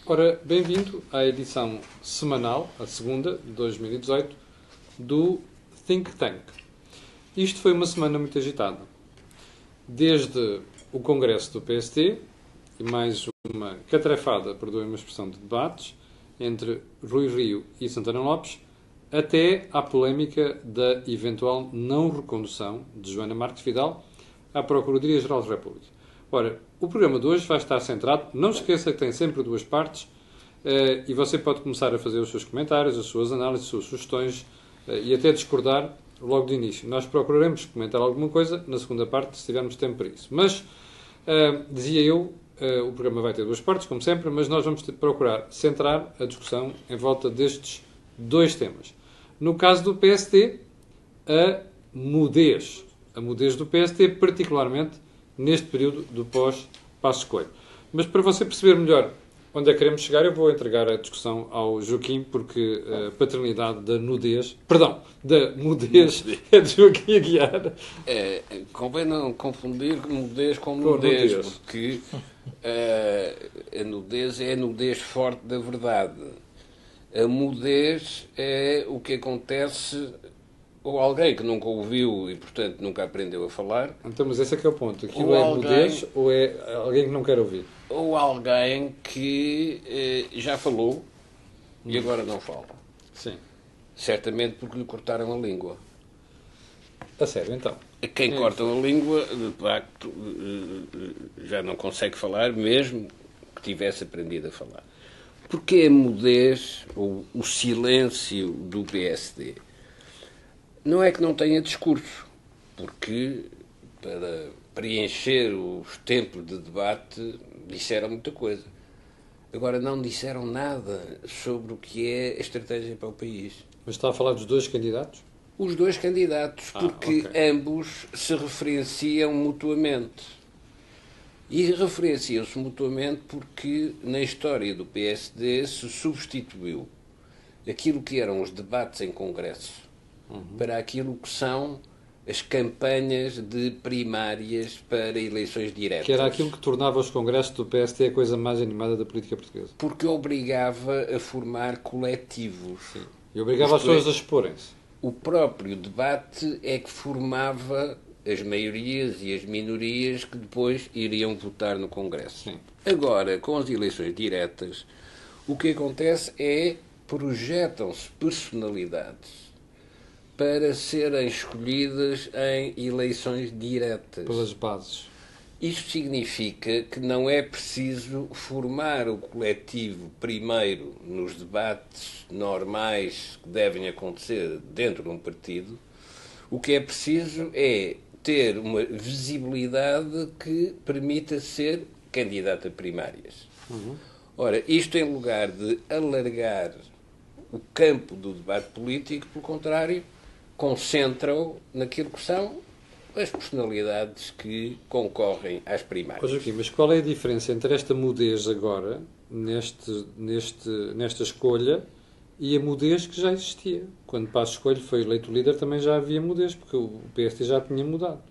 Ora, bem-vindo à edição semanal, a segunda, de 2018, do Think Tank. Isto foi uma semana muito agitada. Desde o congresso do PST e mais uma catrefada, perdoem-me a expressão, de debates entre Rui Rio e Santana Lopes, até à polémica da eventual não recondução de Joana Marques Vidal à Procuradoria-Geral da República. Ora, o programa de hoje vai estar centrado, não se esqueça que tem sempre duas partes, e você pode começar a fazer os seus comentários, as suas análises, as suas sugestões, e até discordar logo de início. Nós procuraremos comentar alguma coisa na segunda parte, se tivermos tempo para isso. Mas, dizia eu, o programa vai ter duas partes, como sempre, mas nós vamos procurar centrar a discussão em volta destes dois temas. No caso do PST, a mudez. A mudez do PST, particularmente neste período do pós-Passos Coelho. Mas para você perceber melhor onde é que queremos chegar, eu vou entregar a discussão ao Joaquim, porque a paternidade da nudez, perdão, da mudez é de Joaquim Aguiar. Convém não confundir nudez com nudez, porque a nudez é a nudez forte da verdade. A mudez é o que acontece, ou alguém que nunca ouviu e, portanto, nunca aprendeu a falar. Então, mas esse é que é o ponto. Aquilo é mudez ou é alguém que não quer ouvir? Ou alguém que já falou e agora não fala. Sim. Certamente porque lhe cortaram a língua. A sério, então? Quem corta a língua, de facto, já não consegue falar, mesmo que tivesse aprendido a falar. Porque a mudez, ou o silêncio do PSD, não é que não tenha discurso, porque para preencher os tempos de debate disseram muita coisa. Agora não disseram nada sobre o que é a estratégia para o país. Mas está a falar dos dois candidatos? Os dois candidatos, porque okay. Ambos se referenciam mutuamente. E referenciam-se mutuamente porque na história do PSD se substituiu aquilo que eram os debates em congresso para aquilo que são as campanhas de primárias para eleições diretas. Que era aquilo que tornava os congressos do PSD a coisa mais animada da política portuguesa. Porque obrigava a formar coletivos. Sim. E obrigava as pessoas a exporem-se. O próprio debate é que formava as maiorias e as minorias que depois iriam votar no Congresso. Sim. Agora, com as eleições diretas, o que acontece é projetam-se personalidades para serem escolhidas em eleições diretas. Pelas bases. Isto significa que não é preciso formar o coletivo primeiro nos debates normais que devem acontecer dentro de um partido. O que é preciso é ter uma visibilidade que permita ser candidato a primárias. Ora, isto em lugar de alargar o campo do debate político, pelo contrário, concentra-o naquilo que são as personalidades que concorrem às primárias. Joaquim, mas qual é a diferença entre esta mudez agora, nesta escolha, e a mudez que já existia? Quando Passos Coelho foi eleito líder também já havia mudez, porque o PSD já tinha mudado.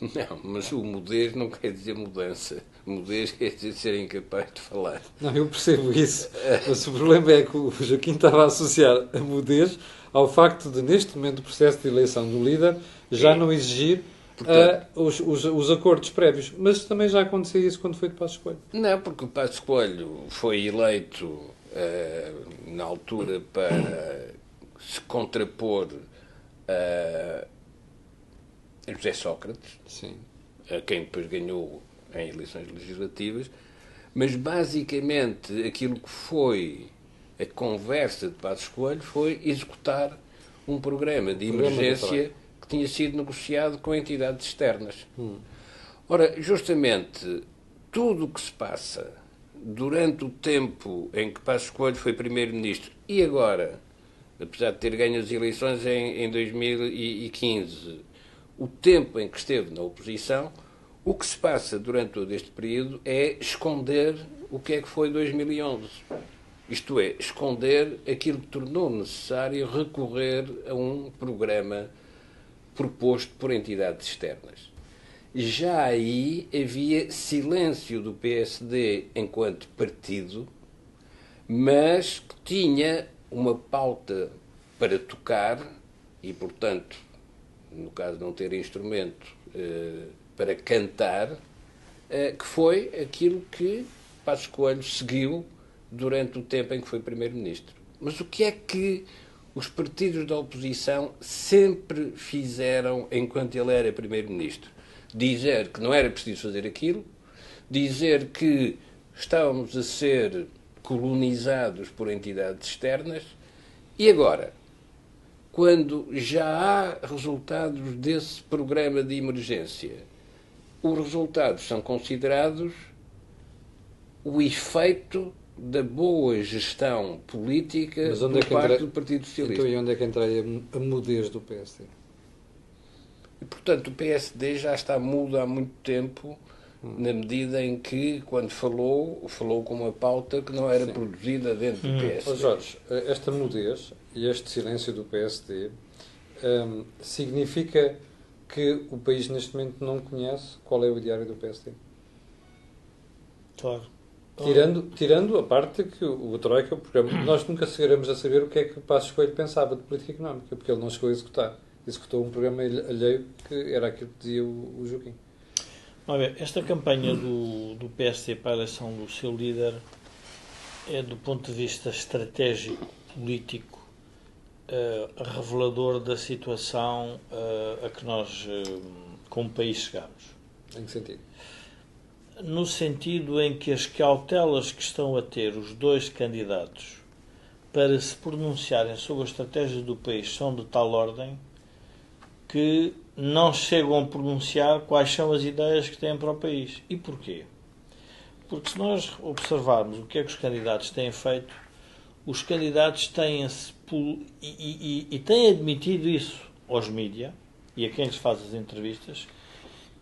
Não, mas o mudez não quer dizer mudança. Mudez quer dizer ser incapaz de falar. Não, eu percebo isso. Mas o problema é que o Joaquim estava a associar a mudez ao facto de, neste momento, o processo de eleição do líder já não exigir os acordos prévios. Mas também já acontecia isso quando foi de Passos Coelho. Não, porque o Passos Coelho foi eleito na altura para se contrapor a José Sócrates, Sim. a quem depois ganhou em eleições legislativas, mas basicamente aquilo que foi a conversa de Passos Coelho foi executar um programa de emergência que tinha sido negociado com entidades externas. Ora, justamente tudo o que se passa durante o tempo em que Passos Coelho foi Primeiro-Ministro e agora, apesar de ter ganho as eleições em 2015, o tempo em que esteve na oposição, o que se passa durante todo este período é esconder o que é que foi 2011. Isto é, esconder aquilo que tornou necessário recorrer a um programa proposto por entidades externas. Já aí havia silêncio do PSD enquanto partido mas que tinha uma pauta para tocar e, portanto, no caso de não ter instrumento para cantar, que foi aquilo que Passos Coelho seguiu durante o tempo em que foi Primeiro-Ministro. Mas o que é que os partidos da oposição sempre fizeram enquanto ele era Primeiro-Ministro? Dizer que não era preciso fazer aquilo, dizer que estávamos a ser colonizados por entidades externas e agora, quando já há resultados desse programa de emergência, os resultados são considerados o efeito da boa gestão política por parte do Partido Socialista. Então, e onde é que entra a mudez do PSD? E, portanto, o PSD já está mudo há muito tempo, na medida em que, quando falou com uma pauta que não era produzida dentro do PSD. Oh, Jorge, esta mudez e este silêncio do PSD significa que o país neste momento não conhece qual é o ideário do PSD? Claro. Tirando a parte que o Troika, porque nós nunca chegaremos a saber o que é que Passos Coelho pensava de política económica, porque ele não chegou a executar. Executou um programa alheio que era aquilo que dizia o Joaquim. Olha, esta campanha do PSD para a eleição do seu líder é, do ponto de vista estratégico, político, revelador da situação a que nós, como país, chegamos. Em que sentido? No sentido em que as cautelas que estão a ter os dois candidatos para se pronunciarem sobre a estratégia do país são de tal ordem que não chegam a pronunciar quais são as ideias que têm para o país. E porquê? Porque se nós observarmos o que é que os candidatos têm feito, os candidatos têm-se e têm admitido isso aos mídias e a quem lhes faz as entrevistas,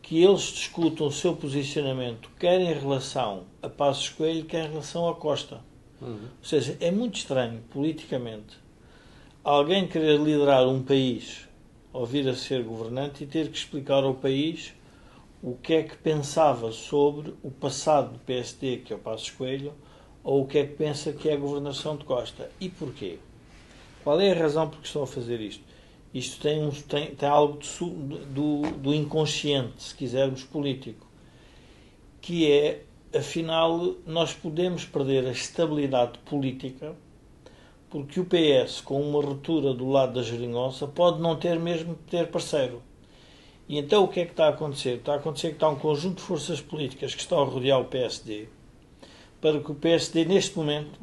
que eles discutam o seu posicionamento quer em relação a Passos Coelho, quer em relação a Costa. Ou seja, é muito estranho, politicamente, alguém querer liderar um país ou vir a ser governante e ter que explicar ao país o que é que pensava sobre o passado do PSD, que é o Passos Coelho, ou o que é que pensa que é a governação de Costa. E porquê? Qual é a razão por que estão a fazer isto? Isto tem algo do inconsciente, se quisermos, político, que é, afinal, nós podemos perder a estabilidade política porque o PS, com uma ruptura do lado da geringonça, pode não ter mesmo ter parceiro. E então o que é que está a acontecer? Está a acontecer que está um conjunto de forças políticas que estão a rodear o PSD para que o PSD, neste momento,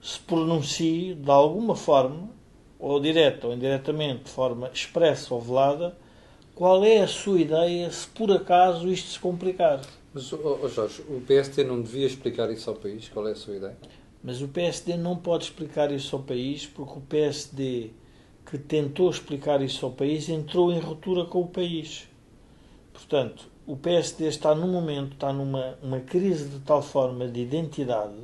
se pronuncie de alguma forma, ou direta ou indiretamente, de forma expressa ou velada, qual é a sua ideia se por acaso isto se complicar. Mas, Jorge, o PSD não devia explicar isso ao país? Qual é a sua ideia? Mas o PSD não pode explicar isso ao país porque o PSD que tentou explicar isso ao país entrou em ruptura com o país. Portanto, o PSD está num momento, está numa crise de tal forma de identidade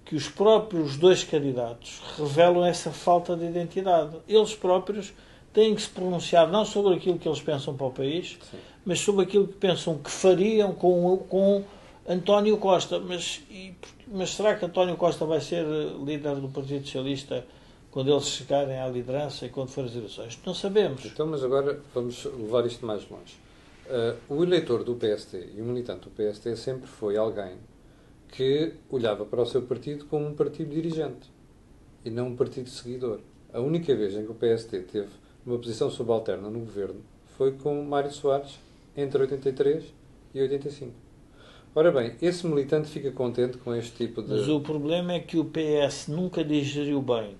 que os próprios dois candidatos revelam essa falta de identidade. Eles próprios têm que se pronunciar não sobre aquilo que eles pensam para o país, sim, mas sobre aquilo que pensam que fariam com António Costa. Mas será que António Costa vai ser líder do Partido Socialista quando eles chegarem à liderança e quando forem as eleições? Não sabemos. Então, mas agora vamos levar isto mais longe. O eleitor do PSD e o militante do PSD sempre foi alguém que olhava para o seu partido como um partido dirigente e não um partido seguidor. A única vez em que o PSD teve uma posição subalterna no governo foi com Mário Soares entre 83 e 85. Ora bem, esse militante fica contente com este tipo de... Mas o problema é que o PS nunca digeriu bem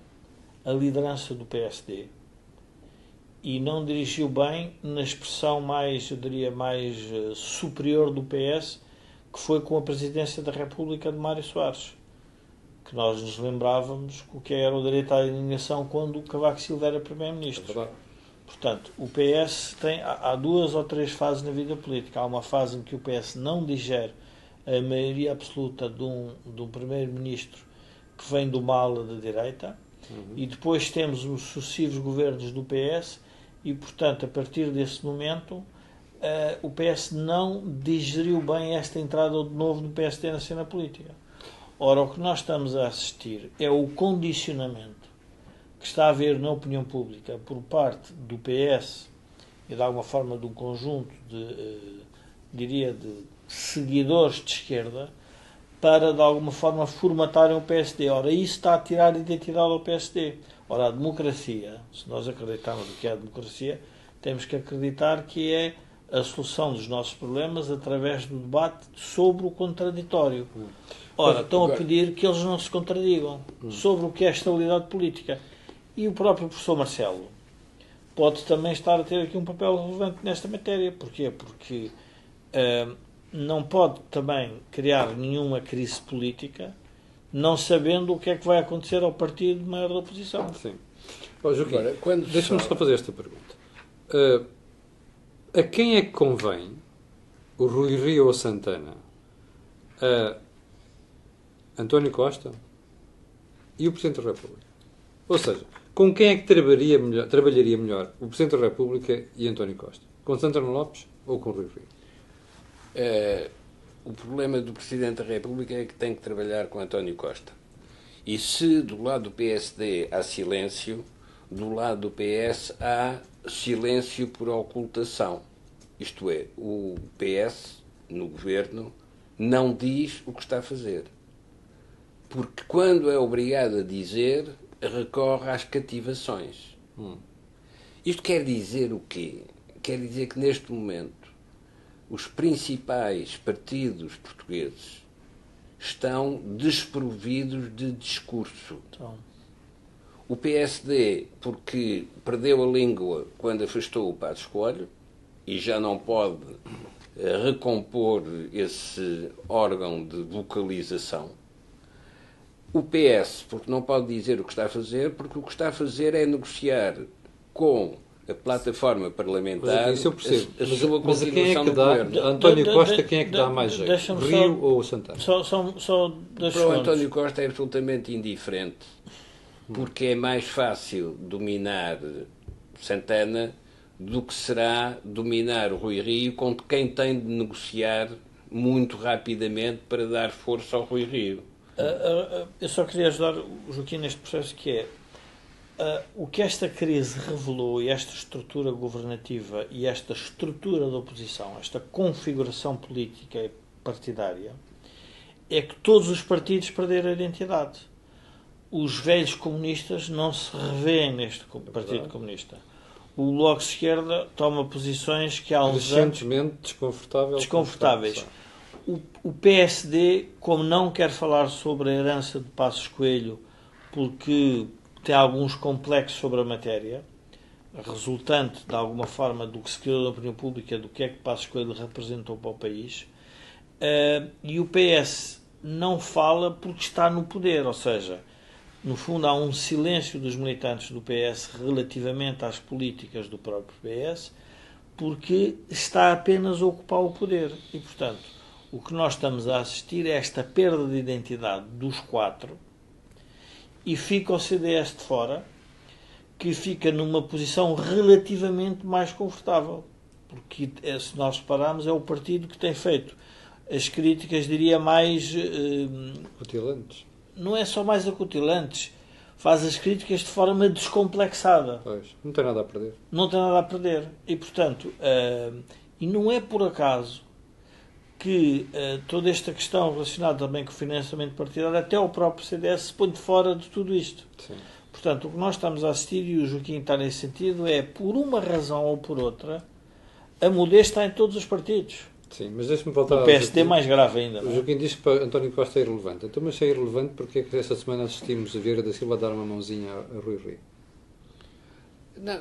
a liderança do PSD e não dirigiu bem na expressão mais, eu diria, mais superior do PS, que foi com a presidência da República de Mário Soares, que nós nos lembrávamos o que era o direito à indignação quando o Cavaco Silva era primeiro-ministro. Portanto, o PS há duas ou três fases na vida política. Há uma fase em que o PS não digere a maioria absoluta de um primeiro-ministro que vem do mal da direita, e depois temos os sucessivos governos do PS e, portanto, a partir desse momento o PS não digeriu bem esta entrada de novo do PSD na cena política. Ora, o que nós estamos a assistir é o condicionamento que está a haver na opinião pública por parte do PS e de alguma forma de um conjunto de seguidores de esquerda para de alguma forma formatarem o PSD. Ora, isso está a tirar a identidade ao PSD. Ora, a democracia, se nós acreditarmos no que é a democracia, temos que acreditar que é a solução dos nossos problemas através do debate sobre o contraditório. Ora, estão a pedir que eles não se contradigam sobre o que é a estabilidade política. E o próprio professor Marcelo pode também estar a ter aqui um papel relevante nesta matéria. Porquê? Porque não pode também criar nenhuma crise política não sabendo o que é que vai acontecer ao partido maior da oposição. Sim. Joaquim, deixa-me só fazer esta pergunta. A quem é que convém o Rui Rio ou Santana? A António Costa e o Presidente da República? Ou seja, com quem é que trabalharia melhor o Presidente da República e António Costa? Com Santana Lopes ou com Rui Rio? O problema do Presidente da República é que tem que trabalhar com António Costa. E se do lado do PSD há silêncio, do lado do PS há silêncio por ocultação. Isto é, o PS, no governo, não diz o que está a fazer. Porque quando é obrigado a dizer, recorre às cativações. Isto quer dizer o quê? Quer dizer que neste momento os principais partidos portugueses estão desprovidos de discurso. O PSD, porque perdeu a língua quando afastou o Passos Coelho e já não pode recompor esse órgão de vocalização. O PS, porque não pode dizer o que está a fazer, porque o que está a fazer é negociar com a plataforma parlamentar Isso eu percebo. a sua mas a quem é que dá? António Costa, quem é que dá mais jeito? Rio ou Santana? Para o António Costa é absolutamente indiferente, porque é mais fácil dominar Santana do que será dominar o Rui Rio, com quem tem de negociar muito rapidamente para dar força ao Rui Rio. Eu só queria ajudar o Joaquim neste processo, que é o que esta crise revelou, e esta estrutura governativa e esta estrutura da oposição, esta configuração política e partidária, é que todos os partidos perderam a identidade. Os velhos comunistas não se revêem neste Partido Comunista. O Bloco de Esquerda toma posições que há uns anos desconfortáveis. O PSD, como não quer falar sobre a herança de Passos Coelho, porque tem alguns complexos sobre a matéria, resultante de alguma forma do que se criou na opinião pública, do que é que Passos Coelho representou para o país, e o PS não fala porque está no poder, ou seja, no fundo há um silêncio dos militantes do PS relativamente às políticas do próprio PS, porque está apenas a ocupar o poder. E, portanto, o que nós estamos a assistir é esta perda de identidade dos quatro, e fica o CDS de fora, que fica numa posição relativamente mais confortável. Porque, se nós repararmos, é o partido que tem feito as críticas, diria, mais... Acutilantes. Não é só mais acutilantes. Faz as críticas de forma descomplexada. Pois, não tem nada a perder. Não tem nada a perder. E, portanto, e não é por acaso que toda esta questão relacionada também com o financiamento partidário, até o próprio CDS se põe de fora de tudo isto. Sim. Portanto, o que nós estamos a assistir, e o Joaquim está nesse sentido, é, por uma razão ou por outra, a mudez está em todos os partidos. Sim, mas deixa-me voltar o PSD é mais grave ainda. O Joaquim diz que para António Costa é irrelevante. Então, mas se é irrelevante, porque é que esta semana assistimos a Vieira da Silva dar uma mãozinha a Rui Rio?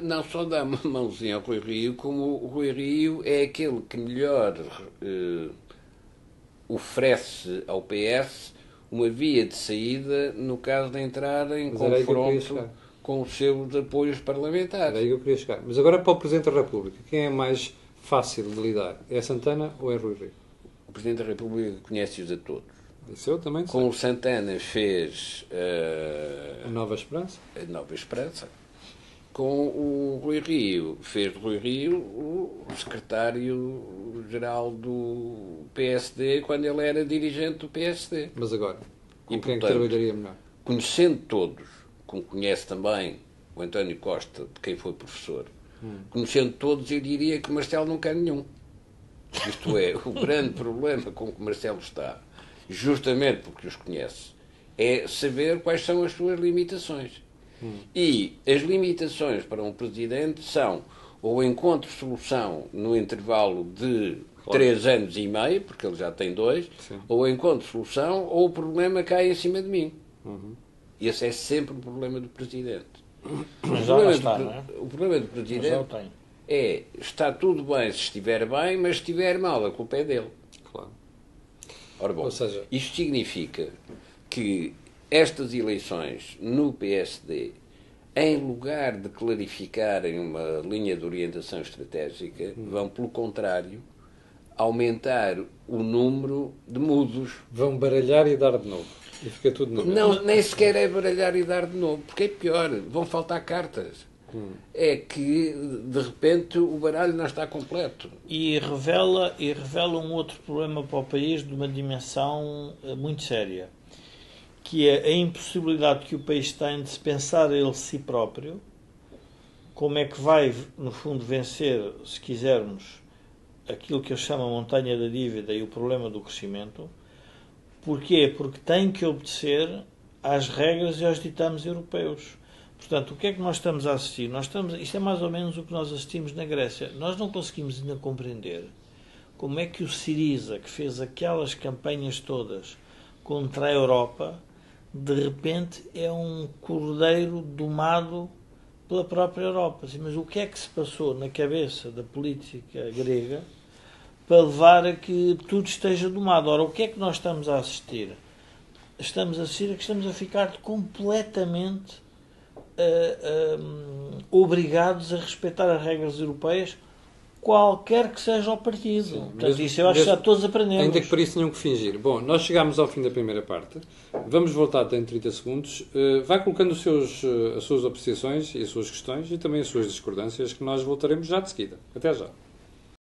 Não só dá uma mãozinha ao Rui Rio, como o Rui Rio é aquele que melhor oferece ao PS uma via de saída no caso de entrar em confronto com os seus apoios parlamentares. Era aí que eu queria chegar. Mas agora para o Presidente da República, quem é mais fácil de lidar? É Santana ou é Rui Rio? O Presidente da República conhece-os a todos. Isso eu também sei. Com o Santana fez a Nova Esperança. A Nova Esperança. Com o Rui Rio, fez do Rui Rio o secretário-geral do PSD quando ele era dirigente do PSD. Mas agora, Com quem é que trabalharia melhor? Conhecendo todos, como conhece também o António Costa, de quem foi professor, conhecendo todos, eu diria que o Marcelo não quer nenhum. Isto é, o grande problema com que o Marcelo está, justamente porque os conhece, é saber quais são as suas limitações. E as limitações para um presidente são ou encontro solução no intervalo de 3 anos e meio, porque ele já tem 2, ou encontro solução ou o problema cai em cima de mim. Esse é sempre o problema do presidente. Mas já lá está, não é? O problema do presidente é, está tudo bem se estiver bem, mas se estiver mal, a culpa é dele. Claro. Ora bom, Ou seja, isto significa que estas eleições no PSD, em lugar de clarificarem uma linha de orientação estratégica, vão, pelo contrário, aumentar o número de mudos. vão baralhar e dar de novo. E fica tudo no mesmo. Não, nem sequer é baralhar e dar de novo, porque é pior, vão faltar cartas. É que, de repente, o baralho não está completo. E revela um outro problema para o país de uma dimensão muito séria, que é a impossibilidade que o país tem de se pensar ele si próprio, como é que vai, no fundo, vencer, se quisermos, aquilo que eu chamo a montanha da dívida e o problema do crescimento. Porquê? Porque tem que obedecer às regras e aos ditames europeus. Portanto, o que é que nós estamos a assistir? Isto é mais ou menos o que nós assistimos na Grécia. Nós não conseguimos ainda compreender como é que o Syriza, que fez aquelas campanhas todas contra a Europa, de repente é um cordeiro domado pela própria Europa. Mas o que é que se passou na cabeça da política grega para levar a que tudo esteja domado? Ora, o que é que nós estamos a assistir? Estamos a assistir a que estamos a ficar completamente obrigados a respeitar as regras europeias, qualquer que seja o partido. Sim, Portanto, mesmo, isso eu acho que já todos aprendemos. Ainda que por isso tenham que fingir. Bom, nós chegámos ao fim da primeira parte. Vamos voltar até em 30 segundos. Vai colocando as suas apreciações e as suas questões e também as suas discordâncias, que nós voltaremos já de seguida. Até já.